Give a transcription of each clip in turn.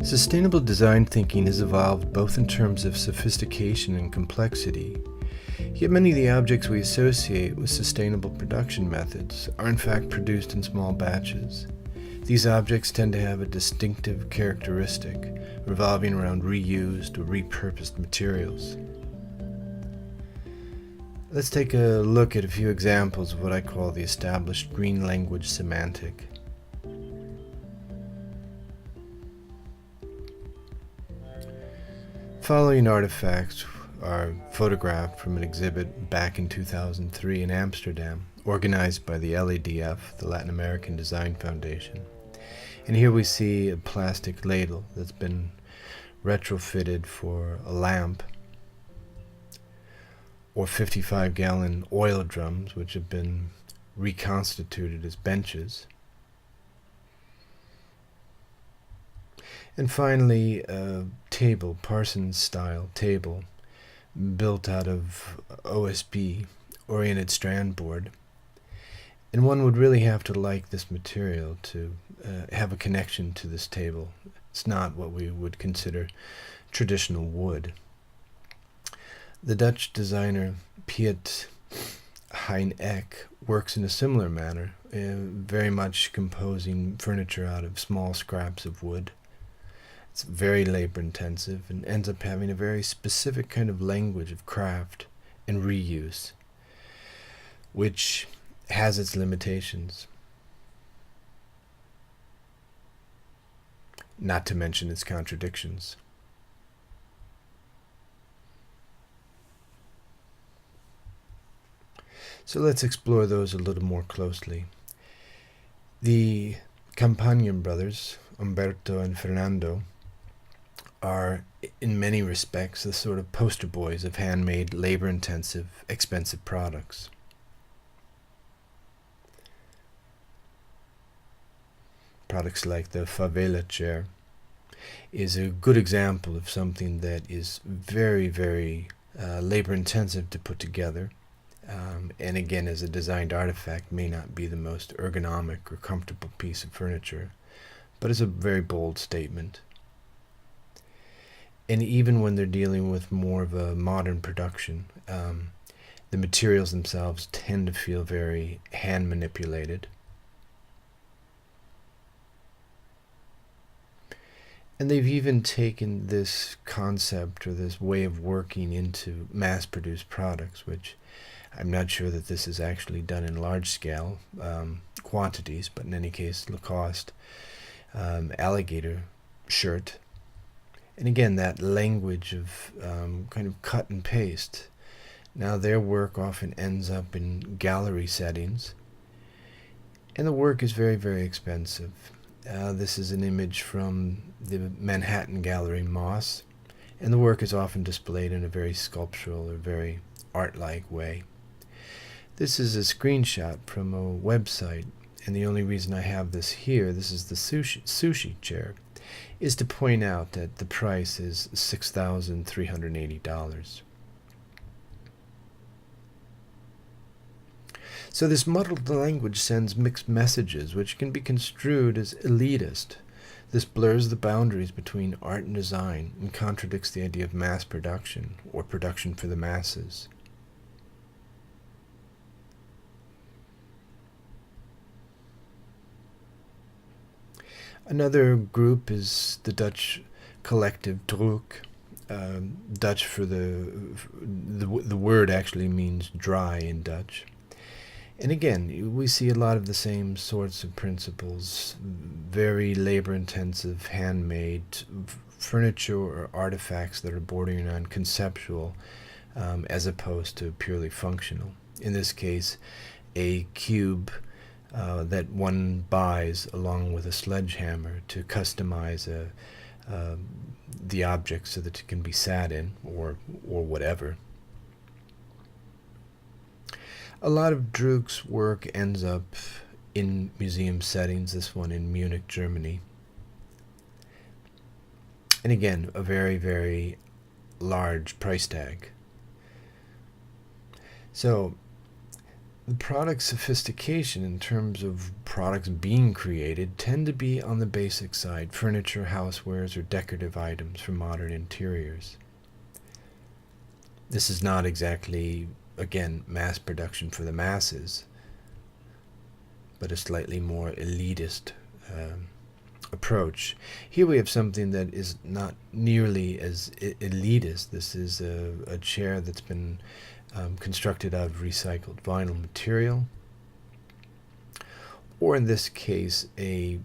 Sustainable design thinking has evolved both in terms of sophistication and complexity, yet many of the objects we associate with sustainable production methods are in fact produced in small batches. These objects tend to have a distinctive characteristic, revolving around reused or repurposed materials. Let's take a look at a few examples of what I call the established green language semantic. Following artifacts are photographed from an exhibit back in 2003 in Amsterdam, organized by the LADF, the Latin American Design Foundation. And here we see a plastic ladle that's been retrofitted for a lamp, or 55-gallon oil drums which have been reconstituted as benches. And finally, a table, Parsons-style table, built out of OSB, oriented strand board. And one would really have to like this material to have a connection to this table. It's not what we would consider traditional wood. The Dutch designer Piet Hein Eck works in a similar manner, very much composing furniture out of small scraps of wood. It's very labor intensive and ends up having a very specific kind of language of craft and reuse, which has its limitations, not to mention its contradictions. So let's explore those a little more closely. The Campagnan brothers, Umberto and Fernando, are in many respects the sort of poster boys of handmade, labor-intensive, expensive products. Products like the favela chair is a good example of something that is very, very labor-intensive to put together. And again, as a designed artifact, may not be the most ergonomic or comfortable piece of furniture, but it's a very bold statement. And even when they're dealing with more of a modern production, the materials themselves tend to feel very hand manipulated. And they've even taken this concept or this way of working into mass-produced products, which I'm not sure that this is actually done in large-scale quantities, but in any case, Lacoste alligator shirt. And again, that language of kind of cut and paste. Now their work often ends up in gallery settings, and the work is very, very expensive. This is an image from the Manhattan Gallery, Moss, and the work is often displayed in a very sculptural or very art-like way. This is a screenshot from a website, and the only reason I have this here, this is the sushi chair, is to point out that the price is $6,380. So this muddled language sends mixed messages, which can be construed as elitist. This blurs the boundaries between art and design and contradicts the idea of mass production or production for the masses. Another group is the Dutch collective Druk. Dutch for the word actually means dry in Dutch. And again, we see a lot of the same sorts of principles, very labor-intensive, handmade furniture or artifacts that are bordering on conceptual as opposed to purely functional. In this case, a cube that one buys along with a sledgehammer to customize the object so that it can be sat in or whatever. A lot of Druk's work ends up in museum settings, this one in Munich, Germany. And again, a very, very large price tag. So the product sophistication in terms of products being created tend to be on the basic side, furniture, housewares, or decorative items for modern interiors. This is not exactly, again, mass production for the masses, but a slightly more elitist approach. Here we have something that is not nearly as elitist. This is a chair that's been constructed out of recycled vinyl material, or in this case a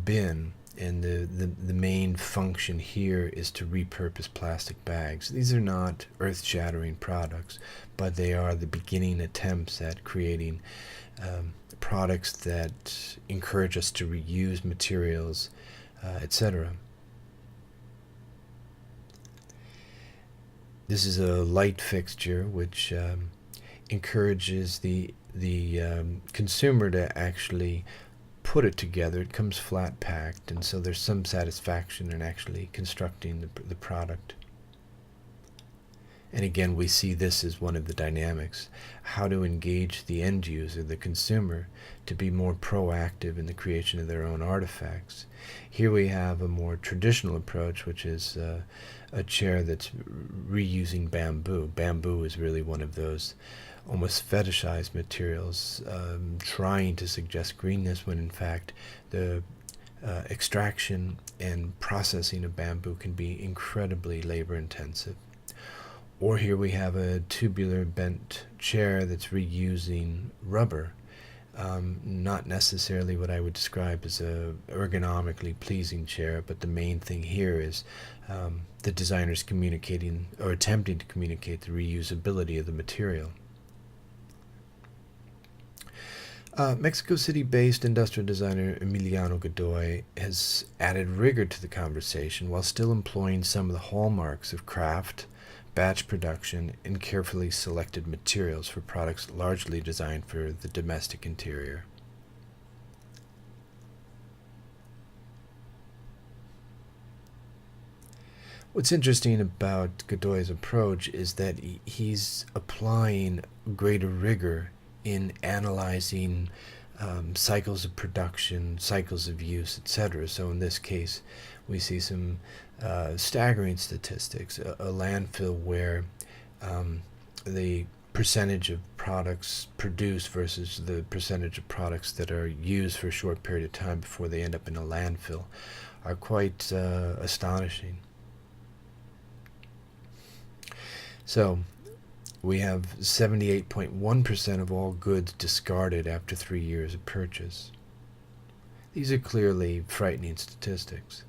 bin, and the main function here is to repurpose plastic bags. These are not earth-shattering products, but they are the beginning attempts at creating products that encourage us to reuse materials, etc. This is a light fixture which encourages the consumer to actually put it together. It comes flat packed, and so there's some satisfaction in actually constructing the product. And again, we see this as one of the dynamics, how to engage the end user, the consumer, to be more proactive in the creation of their own artifacts. Here we have a more traditional approach, which is a chair that's reusing bamboo. Bamboo is really one of those almost fetishized materials, trying to suggest greenness when in fact the extraction and processing of bamboo can be incredibly labor intensive. Or here we have a tubular bent chair that's reusing rubber. Not necessarily what I would describe as a ergonomically pleasing chair, but the main thing here is the designers communicating or attempting to communicate the reusability of the material. Mexico City-based industrial designer Emiliano Godoy has added rigor to the conversation while still employing some of the hallmarks of craft, batch production, and carefully selected materials for products largely designed for the domestic interior. What's interesting about Godoy's approach is that he's applying greater rigor in analyzing cycles of production, cycles of use, etc. So in this case, we see some staggering statistics. A landfill where the percentage of products produced versus the percentage of products that are used for a short period of time before they end up in a landfill are quite astonishing. So we have 78.1% of all goods discarded after 3 years of purchase. These are clearly frightening statistics.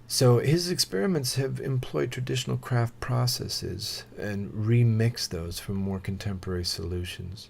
So his experiments have employed traditional craft processes and remixed those for more contemporary solutions.